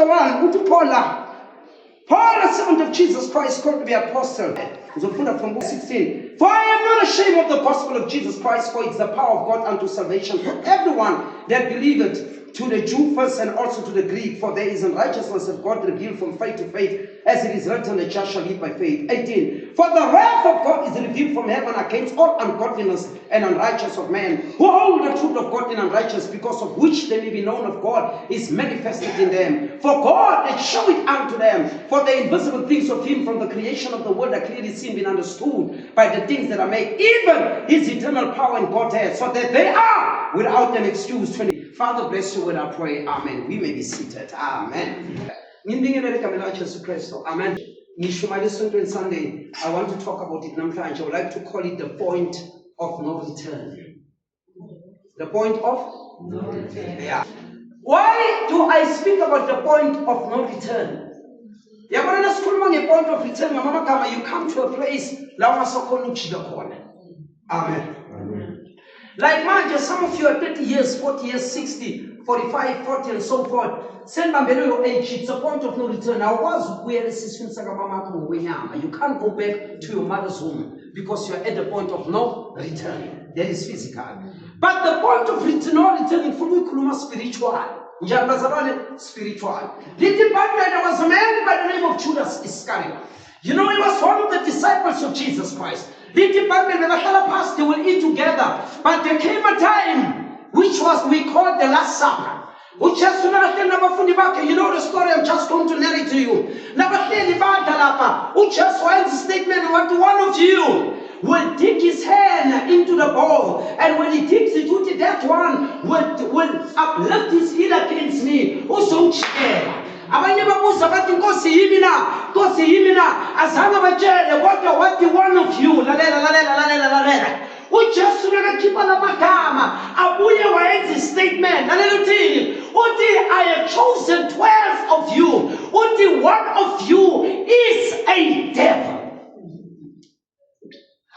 1 uthi Paul, a servant of Jesus Christ, called to be apostle. From verse 16. For I am not ashamed of the gospel of Jesus Christ, for it's the power of God unto salvation for everyone that believeth, to the Jew first and also to the Greek. For there is unrighteousness of God revealed from faith to faith, as it is written, the just shall live by faith. 18. For the wrath of God is revealed from heaven against all ungodliness and unrighteousness of men, who hold the truth of God in unrighteousness, because of which they may be known of God is manifested in them. For God hath showed it unto them. For the invisible things of him from the creation of the world are clearly seen, being understood by the things that are made, even his eternal power and Godhead, so that they are without an excuse. Father, bless you when I pray. Amen. We may be seated. Amen. Amen. Sunday, I want to talk about it. I would like to call it the point of no return. The point of no return. Yeah. Why do I speak about the point of no return? Point of return, you come to a place. Amen. Like manje, some of you are 30 years, 40 years, 60, 45, 40, and so forth. Send them below your age. It's a point of no return. You can't go back to your mother's womb because you are at the point of no return. That is physical. But the point of no return in full spiritual. Spiritual. There was a man by the name of Judas Iscariot. You know, he was one of the disciples of Jesus Christ. They will eat together. But there came a time which we call the Last Supper. You know the story I'm just going to narrate to you. Just wants a statement what one of you will dig his hand into the bowl, and when he digs it, that one will uplift his heel against me. Abanye babuza bathi Nkosi yimi na azange batshele kodwa wathi one of you lalela uJesu nakakhipha lamagama abuye wayenza statement lalela uthini uthi I have chosen 12 of you uthi one of you is a devil.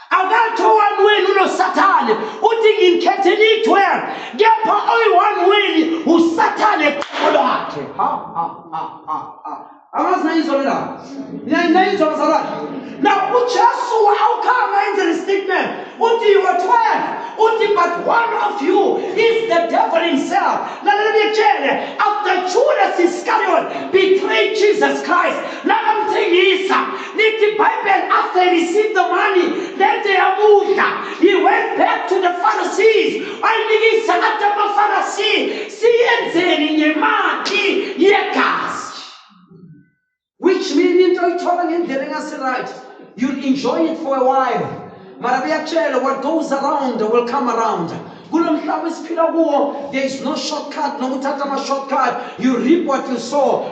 Akatsho one wenu unoSathane uthi nginkhetheni 12 kepha oyi-1 wenu uSathane eqobo lakhe. Now uJesu awukhanga enze the statement uthi you are 12 but one of you is the devil himself. After Judas Iscariot betrayed Jesus Christ, after he received the money, he went back to the Pharisees. Which means you'll enjoy it for a while. What goes around will come around. There is no shortcut, no shortcut. You reap what you sow.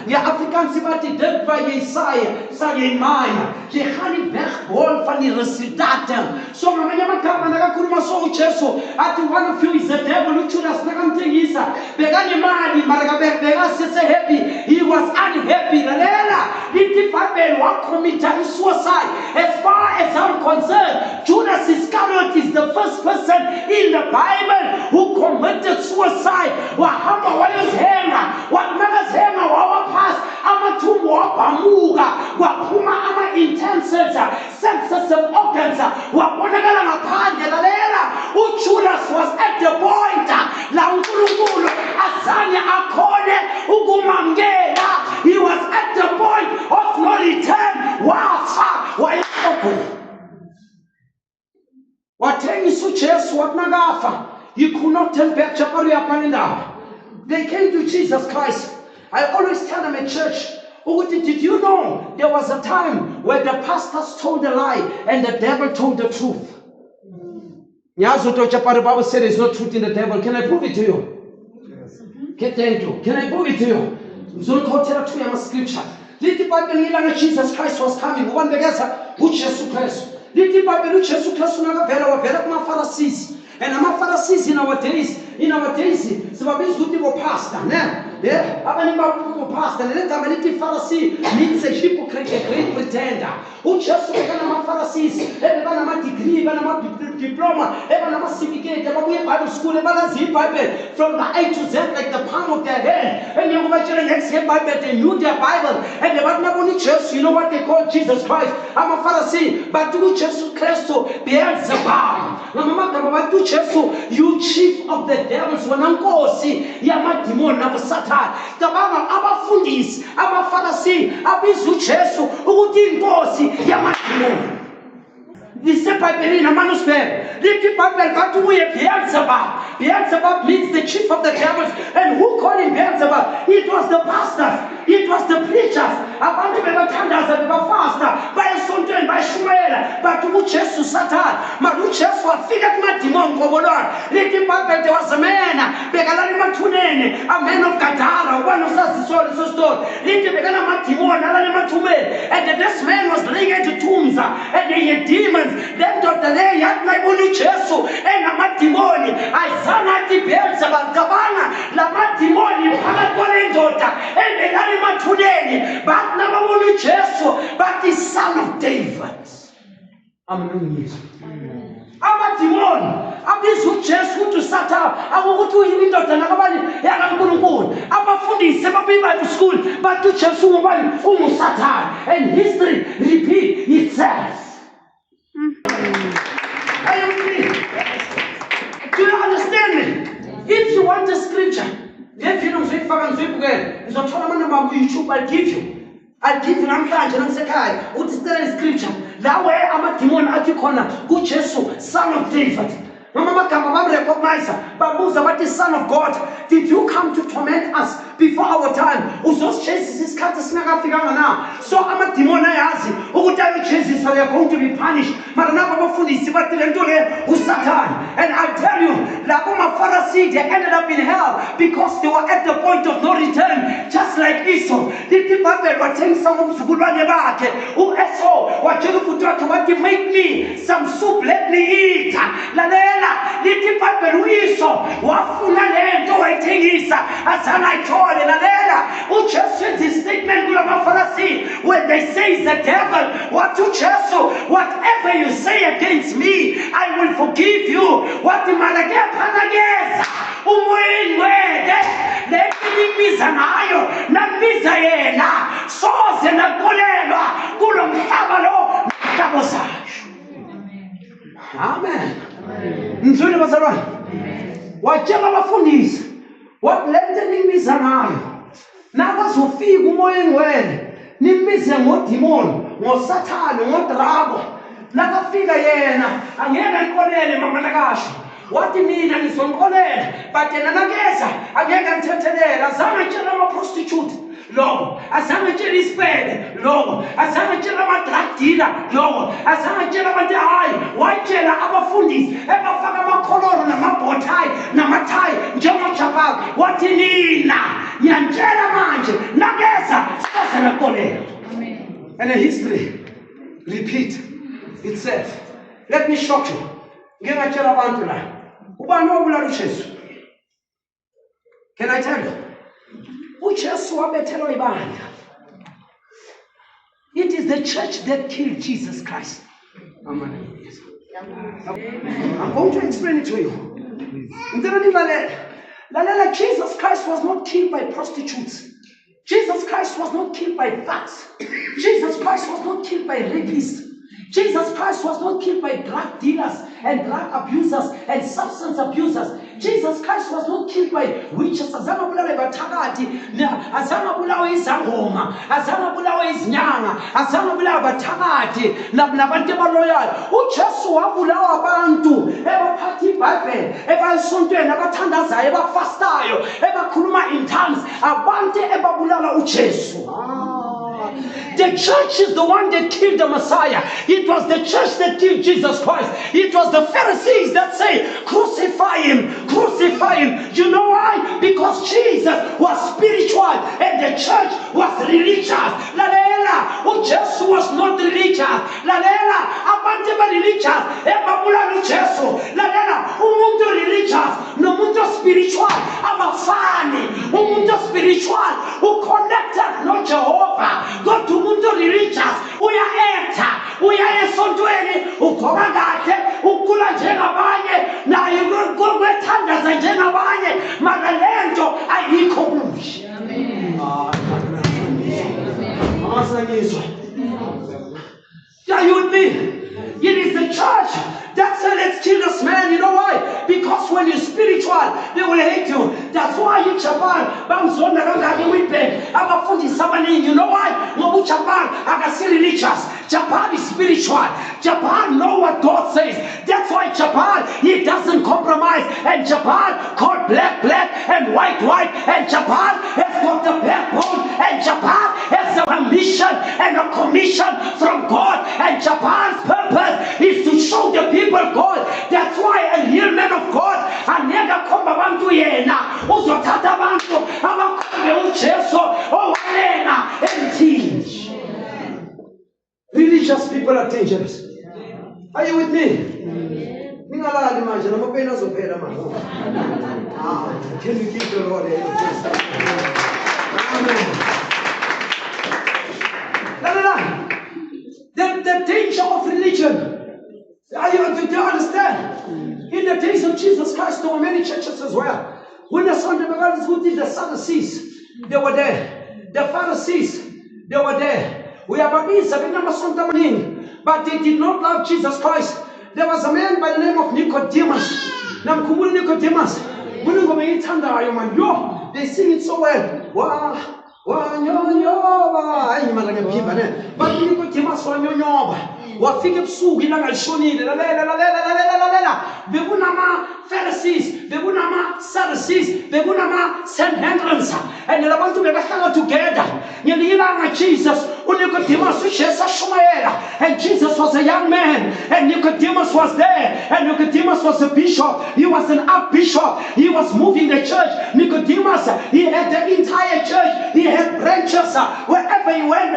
Afrikaans wat dit by Jesaja sal jy maai. Jy gaan nie wegbol van die resultate. So magama nakakhuluma so uJesu athi one of you is the devil uJudas nakamthengisa. Bekanye imali mara bekasese happy. He was unhappy. Lalela lithi Bible wacommit suicide. As far as I'm concerned, Judas Iscariot is the first person in the Bible who committed suicide. Wahamba wayozhenga, wanakazhenga wawaphasi amathumbu wabhamuka, waphuma ama-intestines, sensitive organs, wabonakala ngaphandle. Lalela, uJudas was at the point la uNkulunkulu azange akhone ukumamkela. He was at the point of no return. Wafa wayeqophela. Wathengisa uJesu wakunakafa. He could not turn back. They came to Jesus Christ. I always tell them at church, did you know there was a time where the pastors told a lie and the devil told the truth? The Bible said there's no truth in the devil. Can I prove it to you? Can I prove it to you? Scripture. Jesus Christ was coming. One Jesus Christ. Jesus Christ nakavela kuma-Pharisees. And ama-Pharisees in our days, sibabiza ukuthi bo-pastor, ne? Yeah, abanye pastor, le gama lithi Pharisee means a hypocrite, a great pretender. uJesu bekanama-Pharisees, bebanama-degree, banama-diploma, bebanama-certificate, babuye babe Bible school, Bible from the A to Z like the palm of their hand. And you watch the next Bible, they knew their Bible. And they were not only church, you know what they call Jesus Christ. I'm a Pharisee, but do Jesus Christ to Beelzebub. You chief of the devils, when I'm going to see Yamadimon of Satan. The Baba, Abafundis, Abafarasi, Abizu Chesu, Udin Bosi, Yamadimon. This is Bible manuscript. The Bible got to wear Beelzebub. Beelzebub means the chief of the devils. And who called him Beelzebub? It was the pastors. It was the preachers. Abantu bebathandaza bebafasta bayesonto bayishumela bathi uJesu Satan manje uJesu wafika kumadimoni ngobolwana lithi iBhayibheli there was a man bekalala emathuneni a man of Gadara ubani usazisole sesitori lithi bekana amadimoni alala emathumeni and this man was laying into tombs and he had demons then ndoda leyo yathi nayibona uJesu enamadimoni ayizana athi Beelzebub cabanga lamadimoni phakathi kwale ndoda ebekala emathuneni bathi nababona uJesu bathi son of David. Amnumisi amadimoni abiza uJesu uthi uSatan akukuthi uyindoda nakabani yakaNkulunkulu abafundisi babiBible school bathi uJesu ngubani unguSatan and history repeat itself. Are you with me? Do you understand me? If you want the scripture, if you don't speak fucking speak again, it's not talking about YouTube. I'll give you namhlanje namsekhaya uthi sicela scripture la where amadimoni athi khona kuJesu son of David. Noma amagama bamrecognize babuza bathi son of God, did you come to torment us before our time? Uzosijezisa isikhathi singakafikanga na. So amadimoni ayazi ukuthi ayojeziswa, they are going to be punished. Mara nabo abafundisi bathi le nto le uSatan. And I tell you, labo maFarisi, they ended up in hell because they were at the point of no return, just like Esau. Lithi iBhayibheli wathengisa ngomzukulwane bakhe uEsau watshela ufuthi wakhe wathi make me some soup, let me eat. Lalela lithi iBhayibheli uEsau wafuna lento wayithengisa azange ayithole. Lalela uJesu wenza statement kula maFarisi when they say it's the devil, what uJesu, whatever you say against me I will forgive you. What malakephakeza umoyeni wethe lebiza nayo nabiza yena soze nakolelwa kulo mhlaba lo mhlaba zayo. Amen. Mzulu bazalwane watshela abafundisi what lento nimbiza nayo nakazofika umoyeni wethe nimbize ngodimoni ngoSathane ngodrago nakafika yena angeke ayikolele mama nakasho wathi mina ngizonkolela but yena nakeza angeke angithethelela. Azange atshela ama-prostitute lokho, azange atshela isipele lokho, azange atshela ama-drug dealer lokho, azange atshela abantu hayi, watshela abafundisi ebafaka amakholoro namabhothayi namathayi njengojabali wathi nina ngiyanitshela manje nakeza soze nakolela. And the history repeat itself. Let me shock you. Ngingatshela abantu la ubani obulala uJesu. Can I tell you? uJesu wabethelwa ibandla. It is the church that killed Jesus Christ. Amen. I'm going to explain it to you. Lalela, Jesus Christ was not killed by prostitutes. Jesus Christ was not killed by thugs. Jesus Christ was not killed by rapists. Jesus Christ was not killed by drug dealers and drug abusers and substance abusers. Jesus Christ was not killed by witches. Azange abulawe bathakathi, azange abulawe izangoma, azange abulawe izinyanga, azange abulawe bathakathi nabantu abaloyal. uJesu wabulawa abantu ebaphatha iBhayibheli, ebayisontweni, abathandazayo, ebafastayo, ebakhuluma in tongues, abantu ebabulala uJesu. The church is the one that killed the Messiah. It was the church that killed Jesus Christ. It was the Pharisees that say, crucify him, crucify him. You know why? Because Jesus was spiritual and the church was religious. Lalela, uJesu was not religious. Lalela, abantu religious, ebabulala uJesu. Lalela, umuntu religious, nomuntu spiritual, abafani. Umuntu spiritual, who connected no Jehovah. Go to umuntu religious, uya-etha, uya esontweni, ugqoka kahle, ukhula njengabanye, naye kwethanda mara le nto ayikho kuhle. Are you with me? It is the church that said, let's kill this man. You know why? Because when you're spiritual, they will hate you. That's why in Japan, you know why? Japan, I can see religious. Japan is spiritual. Japan know what God says. That's why Japan, he doesn't compromise. And Japan called black, black, and white, white. And Japan has got the backbone. And Japan has a mission and a commission from God. And Japan's purpose is to show the people God. That's why a real man of God, anega komba bantu yena, uzothatha bantu abakhombe uJesu owalena emthini. Religious people are dangerous. Are you with me? Ningalali manje namapeni azophela manje. Can you give the Lord a praise? Amen. The danger of religion. Do you understand? In the days of Jesus Christ, there were many churches as well. When the Sunday brothers who did the Sadducees, they were there. The Pharisees, they were there. We are but they did not love Jesus Christ. There was a man by the name of Nicodemus. Nicodemus. They sing it so well. Wow. But Nicodemus wafika ebusuku ilanga lishonile bekunama Pharisees, bekunama Sadducees, bekunama Sanhedrins, and labantu bebahlala together. Ngelilanga Jesus uNicodemus uJesu ashumayela, and Jesus was a young man, and Nicodemus was there, and Nicodemus was a bishop. He was an archbishop. He was moving the church. Nicodemus, he had the entire church. He had branches wherever he went.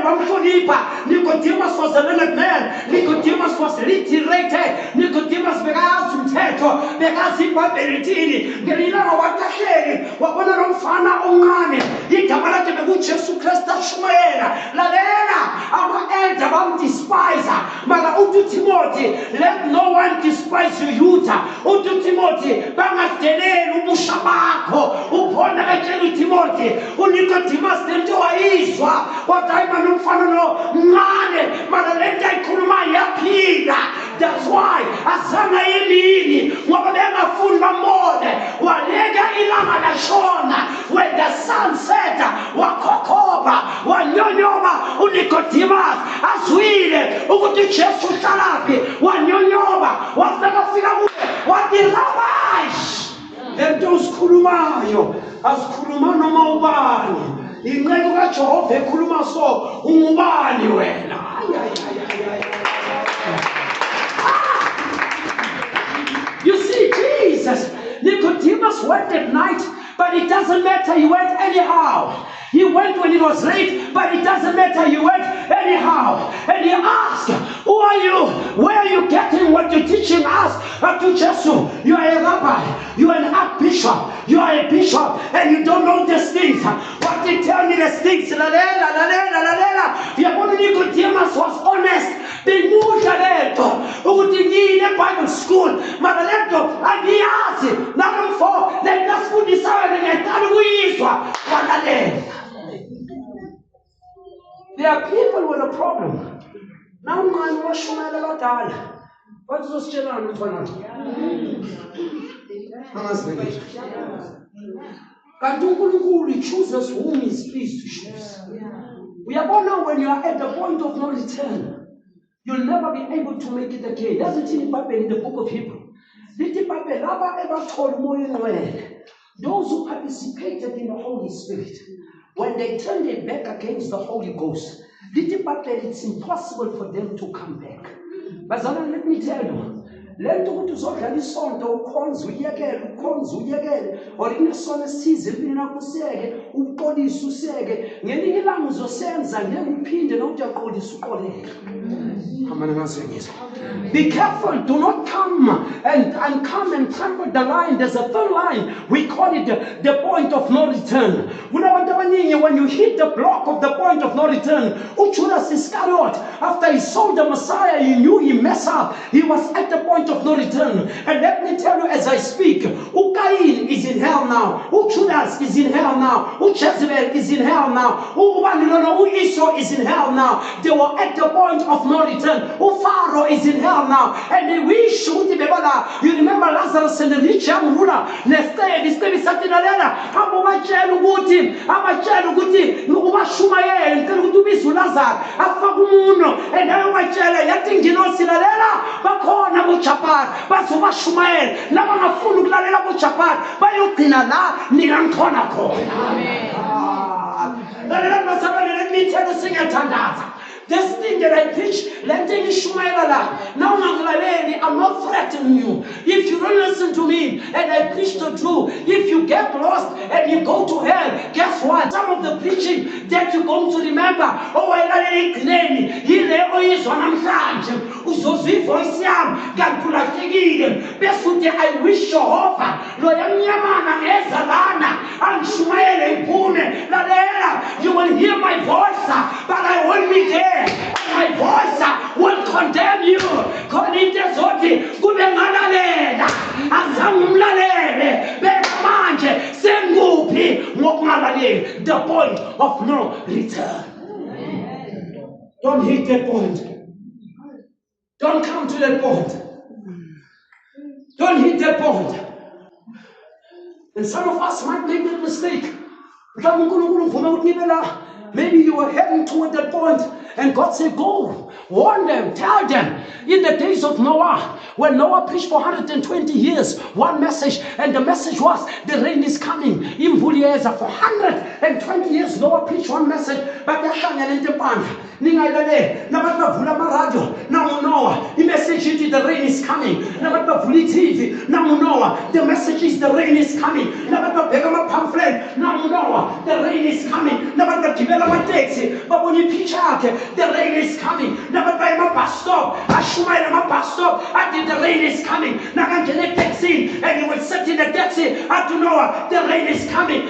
Nicodemus was a learned man. Nicodemus was literated. Nicodemus bekazi umthetho, bekazi iBhayibheli lithini. Ngelilanga wakahleli wabona lo mfana omncane, igama lakhe bekuJesu Kristu ashumayela. Lalela ama-elder bamdespise, mara uthi Timothy, let no one despise you, Yuda. Uthi Timothy, bangadeleli ubusha bakho. Ubona katshela uTimothy, uNicodemus lento wayizwa, wadayima nomfana lo mncane, mara lento ayikhuluma yaphila. That's why azange yelini ngoba bengafuni bambone. Waleka ilanga lashona, when the sun set, wakhokhoba, wanyonyoba uNicodemus azwile ukuthi uJesu uhlalaphi, wanyonyoba wafika kuye wathi rabash. Lento usikhulumayo asikhuluma noma ubani. Inqeko kaJehova ekhuluma so ungubani wena? You see, Jesus, Nicodemus went at night, but it doesn't matter, he went anyhow. He went when it was late, but it doesn't matter, he went anyhow. And he asked, who are you? Where are you getting what you're teaching us? To Jesus, you are a rabbi, you are an archbishop, you are a bishop, and you don't know these things. What they tell me these things? Nicodemus was honest. They knew that in Bible school, Madalento, and he asked, number 4, let us put this out and there are people with a problem. Now, man, what's what is this children? He chooses whom he is pleased to choose. We are all now when you are at the point of no return, you'll never be able to make it again. That's it in the book of Hebrew. Those who participated in the Holy Spirit, when they turned their back against the Holy Ghost, it's impossible for them to come back. But let me tell you, lento ukuthi uzodlala isonto ukhonza uyekele or inesona esize mina kuseke uqolisa useke ngelinye ilanga uzosenza ngeke uphinde nokuthi uyaqolisa uqoleke. Be careful, do not come and come and trample the line. There's a thin line. We call it the point of no return. When you hit the block of the point of no return, Judas Iscariot, after he saw the Messiah, he knew he messed up. He was at the point of no return. And let me tell you as I speak, uCain is in hell now. Judas is in hell now. Jezebel is in hell now. Esau is in hell now. They were at the point of no return. Pharaoh is in hell now. And they wish you remember Lazarus and the rich young ruler. Nestevi satinalela. Abachela ukuthi ubashumayela ngicela ukuthi ubize uLazarus afaka umuno and ayobachela yathi nginosilalela bakhona boJapan bazobashumayela labangafuni ukulalela boJapan bayogcina la ningamkhona khona. Amen. Let me tell you singathandaza. This thing that I preach, let me shumaela la. Now I'm not threatening you. If you don't listen to me and I preach the truth, if you get lost and you go to hell, guess what? Some of the preaching that you're going to remember, I wish Jehovah, you will hear my voice, but I won't be there. My voice will condemn you. The point of no return. Don't hit that point. Don't come to that point. Don't hit that point. And some of us might make that mistake. Maybe you were heading toward that point, and God said, go, warn them, tell them. In the days of Noah, when Noah preached for 120 years, one message, and the message was, the rain is coming. In Bulieza, for 120 years, Noah preached one message, but the message is the rain is coming. The message is the rain is coming. The rain is coming. But when you preach out, the rain is coming. I think the rain is coming. And you will sit in the taxi. I don't know, the rain is coming.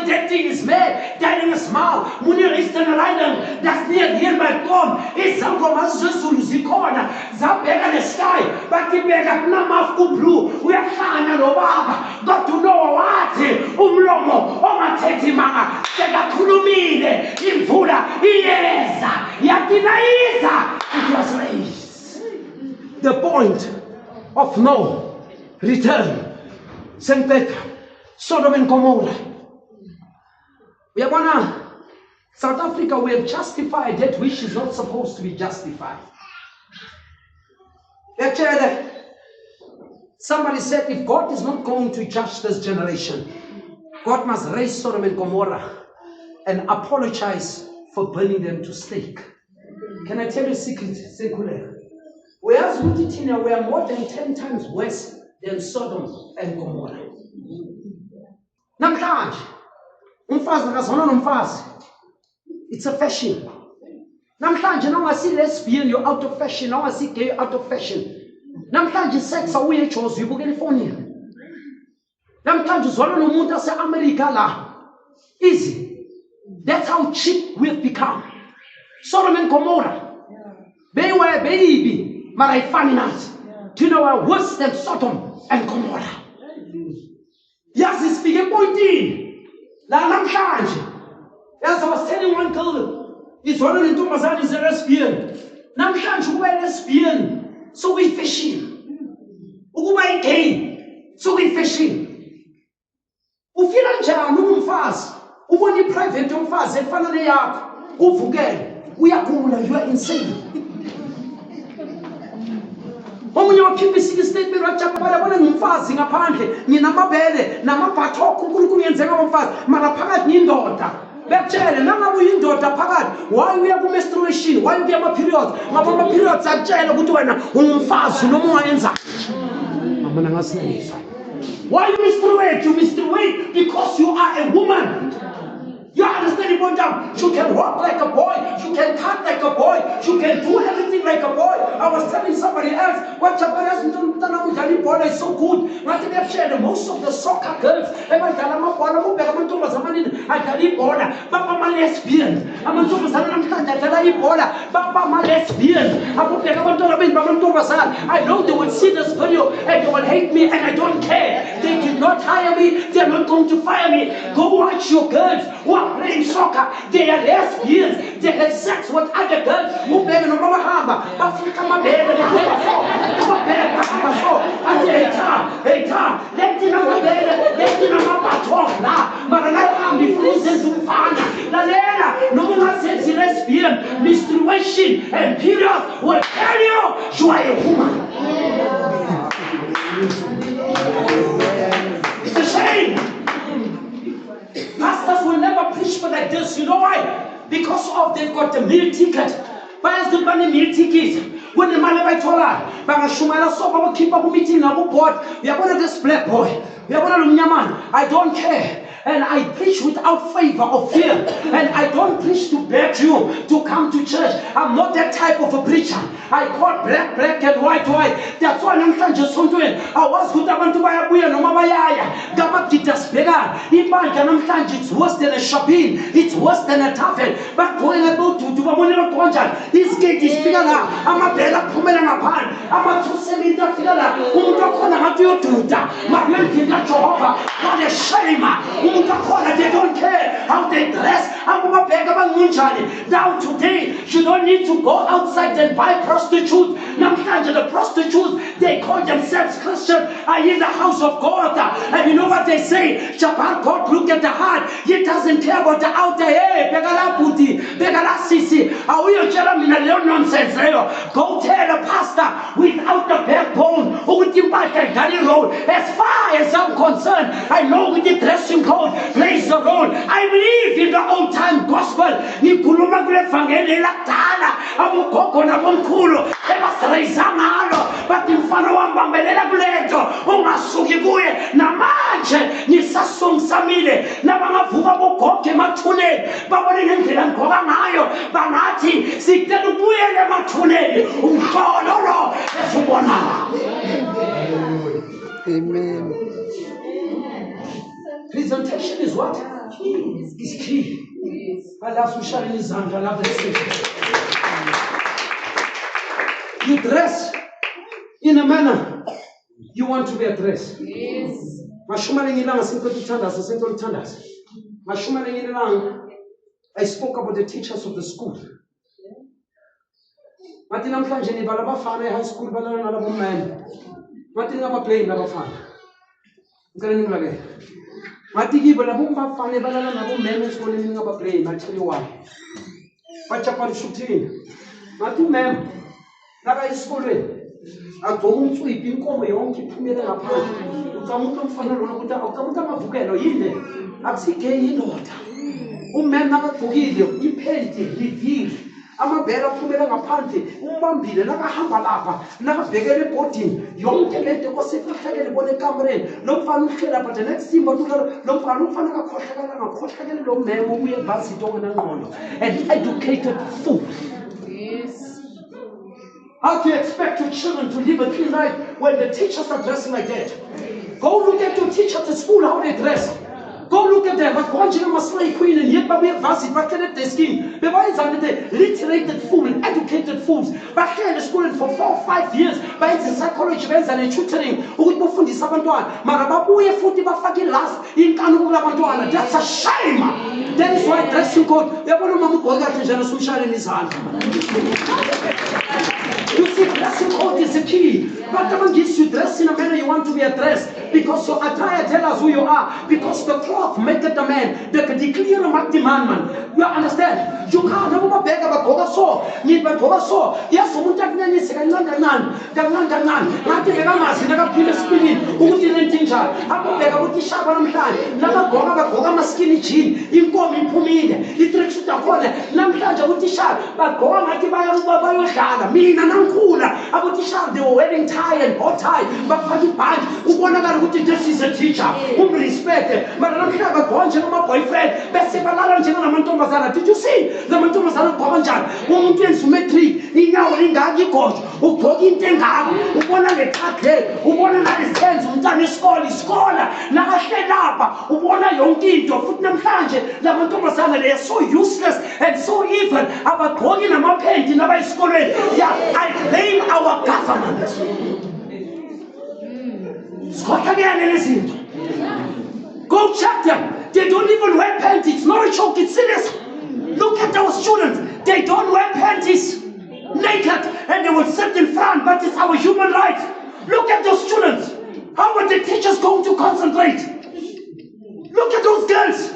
That thing is mad. That thing is small. Munir Eastern Island, that's near my home. It's Zikona. Zabega the sky. But the bega Namafu blue. We are fine and over. Got to know what? Umlomo. Omateti mama. Tega kulumile. Imvula. Ieza. Yatinaiza. It was raised. The point of no return. St. Peter, Sodom and Gomorrah. We are gonna South Africa, we have justified that which is not supposed to be justified. Actually, somebody said if God is not going to judge this generation, God must raise Sodom and Gomorrah and apologize for burning them to stake. Can I tell you a secret? Whereas Mutitina were more than 10 times worse than Sodom and Gomorrah. Namhlanje, umfazi akazona nomfazi. It's a fashion. Namhlanje now I see lesbian, you're out of fashion. Now I see gay, out of fashion. Namhlanje sex awuye eJozi ubukela ifonini. Namhlanje uzwana nomuntu ase-America la. Easy. That's how cheap we've become. Sodom and Gomorrah. They were baby, but I find out. Do you know what worse than Sodom and Gomorrah? Yes, it's big pointing. La namhlanje. As I was telling one girl, it's one of the Thomasan is a lesbian. Namhlanje ube lesbian, so we fishing. Ukuba gay, so we fishing. Ufila njani umfazi? Ubona iprivate yomfazi efana neyakho. Uvukele, uyagula, you are insane. Omunye wakhipha isike statement wajabula bona ngumfazi ngaphandle, nginamabele namabhathoko uNkulunkulu yenze ngomfazi, mara phakathi ngiyindoda. Bekutshele nangabe uyindoda phakathi, why uya ku menstruation, why uya ama periods, ngaba ama periods akutshela ukuthi wena ungumfazi noma ungayenza. Mina ngasinisa. Why you menstruate? You menstruate because you are a woman. You understand it, Bonjam? You can walk like a boy, you can cut like a boy, you can do everything like a boy. I was telling somebody else, what Japanese don't ibhola is so good. Ngathi beshele most of the soccer girls ebadlala amabhola ubheka amantombazana amaningi adlala ibhola baba ama-lesbians. Amantombazana namhlanje adlala ibhola baba ama-lesbians. Abubheka abantwana beni bamantombazana. I know they will see this video and they will hate me and I don't care. They did not hire me. They are not going to fire me. Go watch your girls who are playing soccer. They are lesbians. They have sex with other girls. Ubheke noma bahamba bafika amabele letina amabele letina amabathong la mara nahambi fuze zumfana lalela noma ungasenzi lesbian menstruation and period will tell you you are a woman. It's a shame. Pastors will never preach for like this. You know why? Because of they've got the meal ticket. Buyers don't buy the meal tickets. When the money by Tola, Bangashumala so keep up meeting now board. We are going to this black boy. We are going to man. I don't care. And I preach without favor or fear. And I don't preach to beg you to come to church. I'm not that type of a preacher. I call black, black and white, white. That's why I'm trying to do it. I was good about to buy a buoy no Mamayaya. Gabakitas Bega. It's worse than a shopping. It's worse than a tafel. But going about to do a money contract. This gate is bigger. I'm a better Pumela pan. I'm a two seminta figure. Umukona Hatu Tuta. Marion Jehovah. What a shame. They don't care how they dress. Now today, you don't need to go outside and buy prostitutes. Now the prostitutes, they call themselves Christian, are in the house of God. And you know what they say? Japan, God look at the heart. He doesn't care about the outer. Hey, Begala Puti, Begala Sisi. Are we a gentleman? Nonsense. Go tell the pastor without the backbone who would invite a Galley road. As far as I'm concerned, I know with the dressing code plays the role. I believe in the old time gospel. Nikuluma kule fangele la tala. Abu koko na bomkulo. Eba sreizamalo. But mfano wambambelela kuleto. Ungasuki kuye. Na manje nisasumsamile. Na bangavuka bokoke mathuneni. Babone ngendlela ngikhoka ngayo. Bangathi sikutela ubuyele emathuneni. Umhlolo esubona. Amen. Presentation is what? Is key. I love to share in his hand. I love this. You dress in a manner you want to be addressed. Yes. I spoke about the teachers of the school. Matina mhlanje ni bala bafana high school balana nalabo men. Matina ba play nalabo bafana. Ngale ngilake. Matiki bala bafana balana nabo men esikoleni ngaba play. I'll tell you why. Bachapari shooting. Matu men. Naka esikoleni. Agomutsu ipinkomo yonke iphumele ngaphandle. Ucamuntu umfana lona ukuthi awucamuntu amavukelo yini? Akusike yindoda. Ummen nakagqokile iphente livile. Amabhela aphumela ngaphandle umbambile nakahamba lapha nakabhekele ebhodini yonke lento kosefakele bona ekamereni lomfana uhlala but the next thing lomfana akakhohlakala lo memo uye varsity ongenangqondo an educated fool. Yes. How do you expect your children to live a clean life when the teachers are dressing like that? Go look at your teachers at school, how they dress. Go look at them. But one general slave queen and yet we have varsity, but can they skin? The boys are the literated fools, educated fools. But here in the school for 4 or 5 years, by the psychology events and tutoring, who would go for the Sabantuan, Marababu, Futi Bafaki last in Kanukulabantuana. That's a shame. That is why dressing code, they want to go to Janasushar in his hand. You see, dressing code is the key. But someone gives you dress in a manner you want to be addressed. Because your attire tells us who you are. Because the cloth maketh the man. The clear man. You understand? You can't never beg about Bogaso. Need by Bogaso. Yes, someone take me and say, Gangan. Not the Gamas, never put a spinning. Who didn't think her? I'm going to beg about the Shaban plan. Never go about Bogama skinny chin. You call me Pumid. It tricks to the corner. Namtaja with the shot. But go on, I can buy a Shada. Me and Sankula, about the child, they were wearing tie and bow tie, but Paki Baj, who wanted to this is a teacher, whom respect, but I don't have a bunch of my boyfriend, Bessie Balaran, Mantomazana. Did you see the Mantomazana Bonjan, whom against Metri, in our Ingagi coach, who talk in Tenga, who wanted to attack it, who wanted to understand, who done his scholar, Nagashedapa, who wanted young kid to put them Kanje, the Mantomazana, they are so useless and so evil, about talking about paint in our school. Yeah, I blame our government. Scott again, listen. Go check them. They don't even wear panties. It's not a joke, it's serious. Look at those students. They don't wear panties. Naked. And they will sit in front, but it's our human rights. Look at those students. How are the teachers going to concentrate? Look at those girls.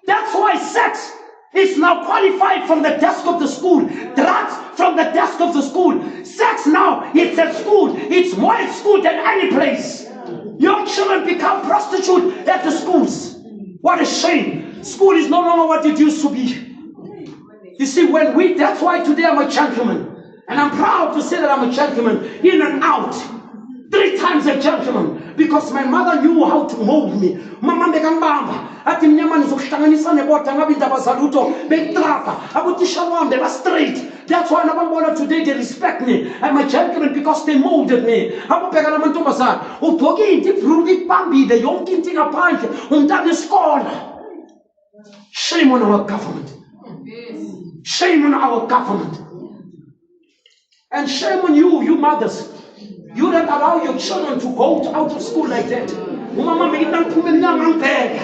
That's why sex is now qualified from the desk of the school. Drugs from the desk of the school. Sex now, it's at school. It's more at school than any place. Young children become prostitutes at the schools. What a shame. School is no longer what it used to be. You see, that's why today I'm a gentleman. And I'm proud to say that I'm a gentleman in and out. 3 times a gentleman. Because my mother knew how to mold me. Mama bekambamba. Ati mnyama nizokuhlanganisa nebota ngabe indaba zaluto betrapa. Abuthisha wami ba straight. That's why nabambona today they respect me. I'm a gentleman because they molded me. Abubheka namantombazana. Ugqoke into ibhruku iphambili yonke into ingaphandle. Umntana isikole. Shame on our government. Shame on our government. And shame on you, you mothers. You don't allow your children to go out of school like that. Mama made them come in young bag.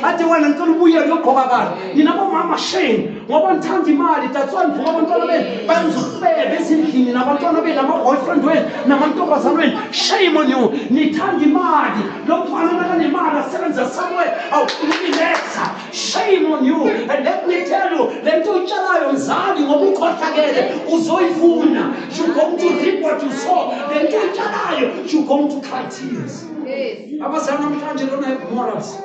I don't want to wear your cover. You know, Mama shame. One time the married, that's one for one tournament. But to fair, basically, in our tournament, my boyfriend went, Namantokas went. Shame on you. Nitan the married. Look, one another, the married, sevens are somewhere out in the shame on you. And let me tell you, let you try on Zadi, what we call again. Uzoifuna. You come to reap what you saw. Then you come to cry tears. Abazanam don't have morals.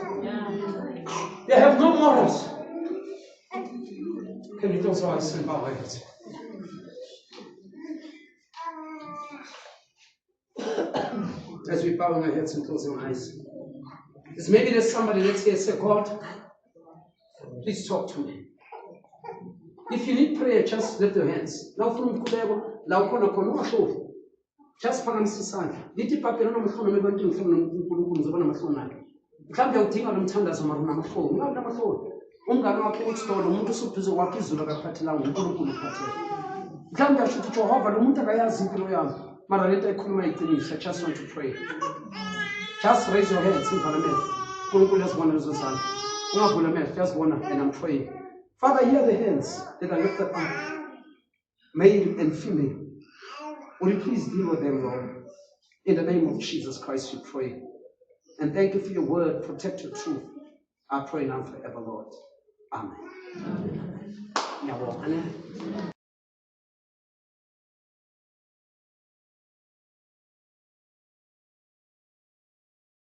They have no morals. Can you tell us why I sleep our heads? As we bow our heads and close our eyes. Because maybe there's somebody that's here say, God, please talk to me. If you need prayer, just lift your hands. Now from Kudego, Laukono, just Paganistan. Little Papirano Mahono went to Phone. Come out thing on Tandas on my phone. Not number 4. Unga no store, the Mutu to the Wakizu of Patila, Kuru Pate. Come down to Jehovah, the Mutakaya Zipiloyan. Marareta Kumaitini, I just want to pray. Just raise your hands in Parliament. Kurukulas one as a son. Not Gulamet, just one, and I'm praying. Father, hear the hands that are lifted up, male and female. Will you please deal with them, Lord? In the name of Jesus Christ, we pray. And thank you for your word. Protect your truth. I pray now forever, Lord. Amen. Amen.